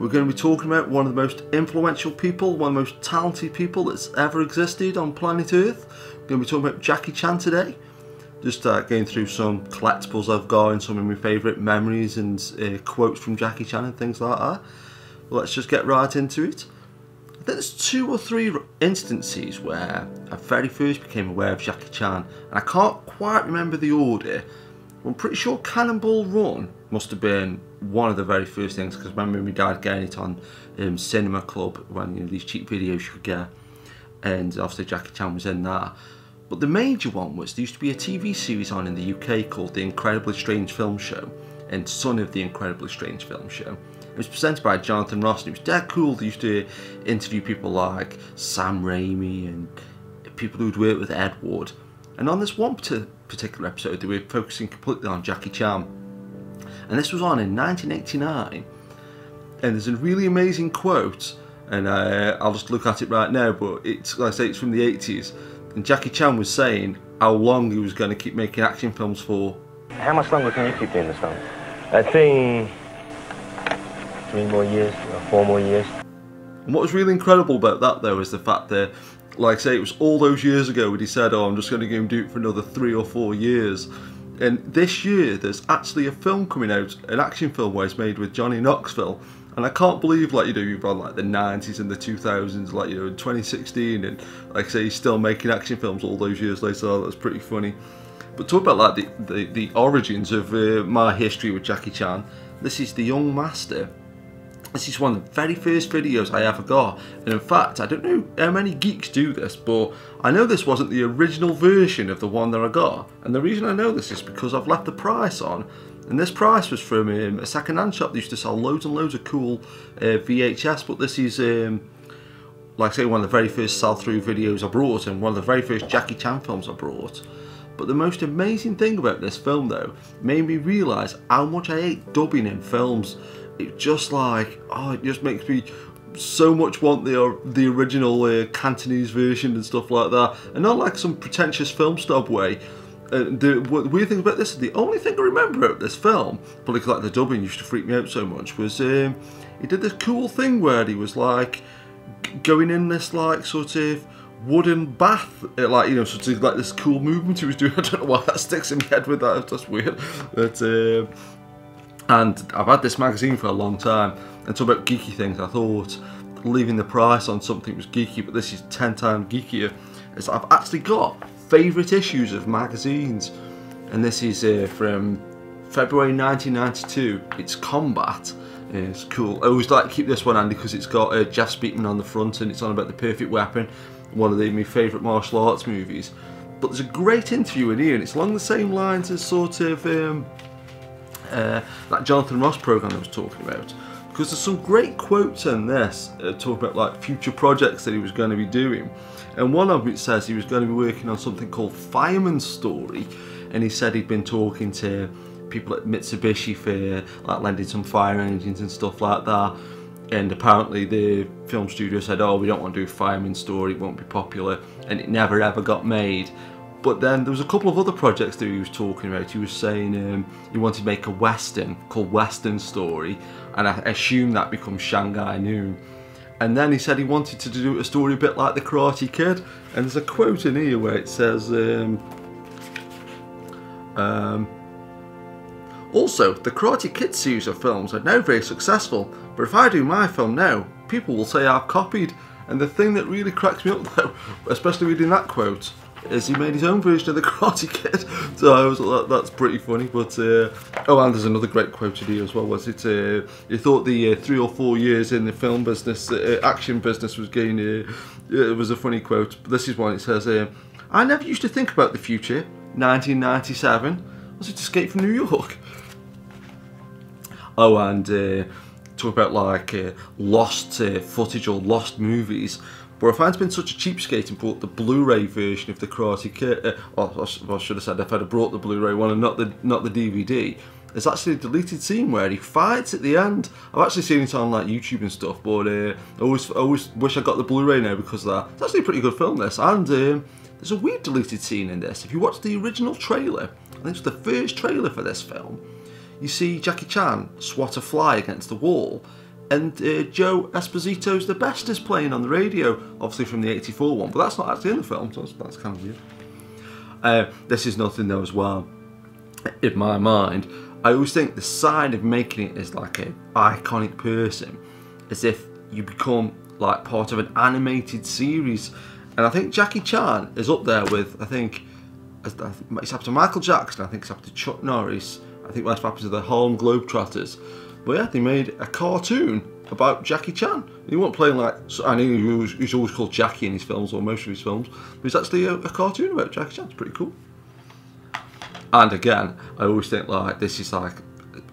We're going to be talking about one of the most influential people, one of the most talented people that's ever existed on planet Earth. We're going to be talking about Jackie Chan today. Just going through some collectibles I've got and some of my favourite memories and quotes from Jackie Chan and things like that. Well, let's just get right into it. I think there's 2 or 3 instances where I very first became aware of Jackie Chan, and I can't quite remember the order. I'm pretty sure Cannonball Run must have been one of the very first things, because I remember my dad getting it on Cinema Club, when these cheap videos you could get, and obviously Jackie Chan was in that. But the major one was, there used to be a TV series on in the UK called The Incredibly Strange Film Show, and Son of the Incredibly Strange Film Show. It was presented by Jonathan Ross, and it was dead cool. They used to interview people like Sam Raimi and people who'd worked with Ed Wood. And on this one particular episode, they were focusing completely on Jackie Chan. And this was on in 1989. And there's a really amazing quote, and I'll just look at it right now, but it's, like I say, it's from the 80s. And Jackie Chan was saying how long he was going to keep making action films for. How much longer can you keep doing this film? I think 3 more years, or 4 more years. And what was really incredible about that, though, is the fact that, like I say, it was all those years ago when he said, oh, I'm just going to go and do it for another 3 or 4 years. And this year, there's actually a film coming out, an action film where it's made with Johnny Knoxville. And I can't believe, like, you've got like the 90s and the 2000s, like, in 2016, and like I say, he's still making action films all those years later. So that's pretty funny. But talk about like the origins of my history with Jackie Chan. This is The Young Master. This is one of the very first videos I ever got, and in fact, I don't know how many geeks do this, but I know this wasn't the original version of the one that I got. And the reason I know this is because I've left the price on. And this price was from a second-hand shop that used to sell loads and loads of cool VHS, but this is, like I say, one of the very first sell-through videos I brought, and one of the very first Jackie Chan films I brought. But the most amazing thing about this film, though, made me realise how much I hate dubbing in films. It just like, oh, it just makes me so much want the original Cantonese version and stuff like that, and not like some pretentious film snob way. The weird thing about this is the only thing I remember about this film, probably because like the dubbing used to freak me out so much, was he did this cool thing where he was like going in this like sort of wooden bath, like, you know, sort of like this cool movement he was doing. I don't know why that sticks in my head with that, that's weird. But and I've had this magazine for a long time, and talk about geeky things, I thought leaving the price on something was geeky, but this is 10 times geekier. Is I've actually got favourite issues of magazines, and this is from February 1992. It's Combat. It's cool. I always like to keep this one handy because it's got Jeff Speakman on the front, and it's on about the perfect weapon, one of my favourite martial arts movies. But there's a great interview in here, and it's along the same lines as sort of that Jonathan Ross programme I was talking about, because there's some great quotes in this talking about like future projects that he was going to be doing. And one of it says he was going to be working on something called Fireman's Story, and he said he'd been talking to people at Mitsubishi for like lending some fire engines and stuff like that, and apparently the film studio said, oh, we don't want to do Fireman's Story, it won't be popular, and it never ever got made. But then there was a couple of other projects that he was talking about. He was saying he wanted to make a western called Western Story, and I assume that becomes Shanghai Noon. And then he said he wanted to do a story a bit like The Karate Kid. And there's a quote in here where it says, also, the Karate Kid series of films are now very successful, but if I do my film now, people will say I've copied. And the thing that really cracks me up though, especially reading that quote, is he made his own version of The Karate Kid. So I was like, that's pretty funny. But oh, and there's another great quote here as well. Was it? He thought the 3 or 4 years in the film business, action business, was getting. It was a funny quote. But this is one. It says, "I never used to think about the future. 1997 was it Escape from New York." Oh, and talk about like lost footage or lost movies. But if I'd been such a cheapskate and brought the Blu-ray version of The Karate Kid, or I should have said if I'd have brought the Blu-ray one and not the DVD, there's actually a deleted scene where he fights at the end. I've actually seen it on like YouTube and stuff, but I always wish I got the Blu-ray now because of that. It's actually a pretty good film, this, and there's a weird deleted scene in this. If you watch the original trailer, I think it's the first trailer for this film, you see Jackie Chan swat a fly against the wall, And Joe Esposito's The Best is playing on the radio, obviously from the '84 one, but that's not actually in the film, so that's kind of weird. This is nothing though as well. In my mind, I always think the sign of making it as like an iconic person, as if you become like part of an animated series. And I think Jackie Chan is up there with, I think it's happened to Michael Jackson, I think it's happened to Chuck Norris, I think that's happened to the Harlem Globetrotters. But yeah, they made a cartoon about Jackie Chan. He wasn't playing like, I know he's always called Jackie in his films, or most of his films, but it's actually a cartoon about Jackie Chan. It's pretty cool. And again, I always think like this is like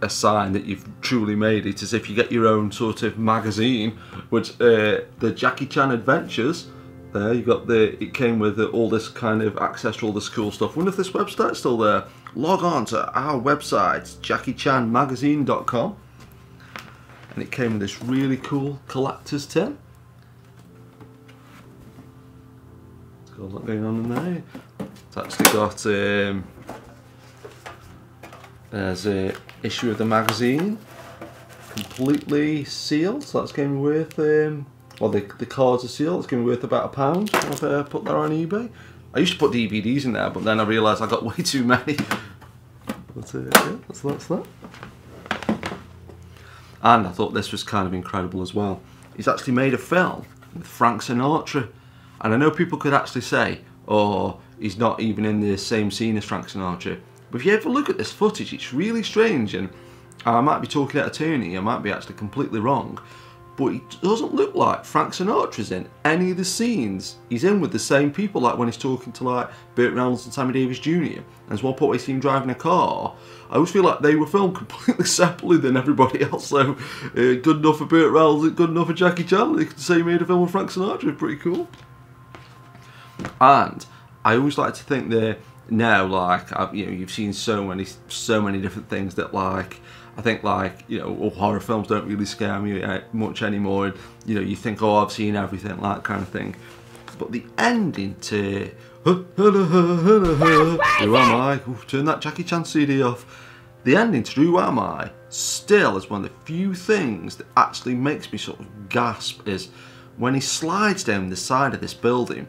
a sign that you've truly made it, as if you get your own sort of magazine, which the Jackie Chan Adventures. There you got it came with all this kind of access to all this cool stuff. I wonder if this website's still there. Log on to our website, JackieChanMagazine.com. And it came with this really cool collector's tin. It's got a lot going on in there. It's actually got there's an issue of the magazine, completely sealed. So that's going to be worth well, the cards are sealed. It's going to be worth about £1. I've put that on eBay. I used to put DVDs in there, but then I realised I got way too many. But yeah, that's that. And I thought this was kind of incredible as well. He's actually made a film with Frank Sinatra. And I know people could actually say, oh, he's not even in the same scene as Frank Sinatra. But if you ever look at this footage, it's really strange. And I might be talking out of turn, I might be actually completely wrong. But it doesn't look like Frank Sinatra's in any of the scenes. He's in with the same people, like when he's talking to like Burt Reynolds and Sammy Davis Jr. And there's one point where you see him driving a car. I always feel like they were filmed completely separately than everybody else. So good enough for Burt Reynolds, good enough for Jackie Chan. They could say he made a film with Frank Sinatra. Pretty cool. And I always like to think that now, like you've seen so many different things that like. I think like, horror films don't really scare me much anymore. And, you think, oh, I've seen everything, that kind of thing. But the ending to Who Am I? Ooh, turn that Jackie Chan CD off. The ending to Who Am I still is one of the few things that actually makes me sort of gasp, is when he slides down the side of this building.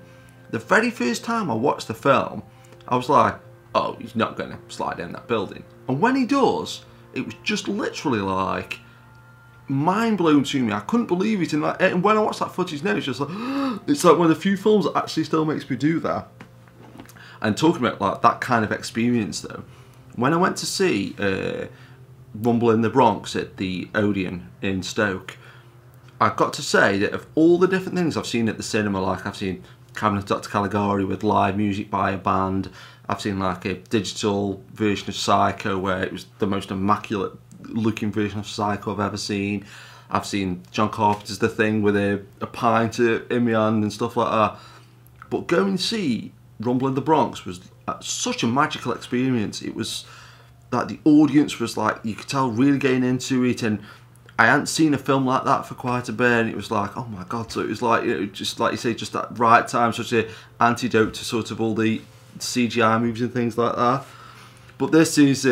The very first time I watched the film, I was like, oh, he's not going to slide down that building. And when he does, it was just literally like mind blown to me. I couldn't believe it. And when I watch that footage now, it's just like it's like one of the few films that actually still makes me do that. And talking about like that kind of experience though, when I went to see Rumble in the Bronx at the Odeon in Stoke, I've got to say that of all the different things I've seen at the cinema, like I've seen Cabinet of Dr. Caligari with live music by a band. I've seen like a digital version of Psycho where it was the most immaculate looking version of Psycho I've ever seen. I've seen John Carpenter's The Thing with a pint in my hand and stuff like that. But going to see Rumble in the Bronx was such a magical experience. It was like the audience was like, you could tell, really getting into it, and I hadn't seen a film like that for quite a bit, and it was like, oh my god. So it was like, just like you say, just that right time, such an antidote to sort of all the CGI movies and things like that. But this is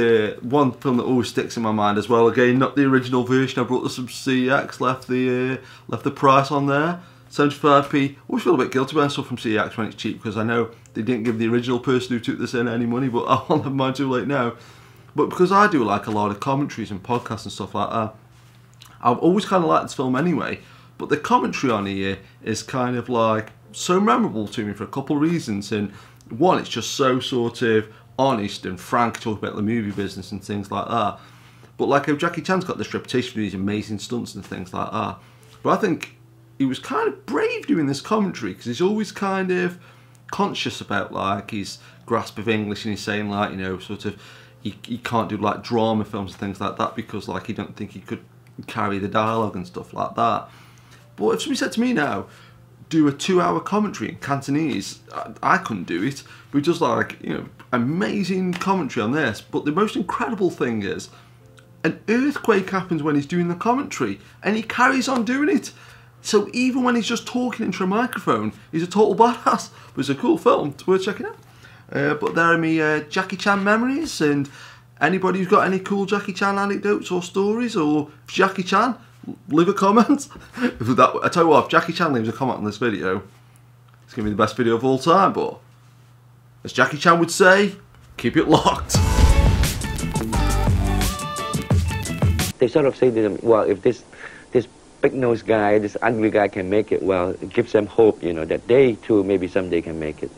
one film that always sticks in my mind as well. Again, not the original version. I brought this from CX, left the price on there, 75p. Always feel a bit guilty buying stuff from CX when it's cheap, because I know they didn't give the original person who took this in any money, but I'll have mine too late now. But because I do like a lot of commentaries and podcasts and stuff like that, I've always kind of liked this film anyway. But the commentary on here is kind of like so memorable to me for a couple of reasons. And one, it's just so sort of honest and frank, talk about the movie business and things like that. But like Jackie Chan's got this reputation for these amazing stunts and things like that. But I think he was kind of brave doing this commentary, because he's always kind of conscious about like his grasp of English, and he's saying like, sort of he can't do like drama films and things like that because like he don't think he could carry the dialogue and stuff like that. But if somebody said to me now, do a 2-hour commentary in Cantonese, I couldn't do it. But just like, amazing commentary on this. But the most incredible thing is, an earthquake happens when he's doing the commentary, and he carries on doing it. So even when he's just talking into a microphone, he's a total badass. But it's a cool film, it's worth checking out. But there are my Jackie Chan memories, and anybody who's got any cool Jackie Chan anecdotes or stories, or Jackie Chan, leave a comment. I tell you what, if Jackie Chan leaves a comment on this video, it's going to be the best video of all time, but as Jackie Chan would say, keep it locked. They sort of say to them, well, if this big-nosed guy, this ugly guy can make it, well, it gives them hope, you know, that they too maybe someday can make it.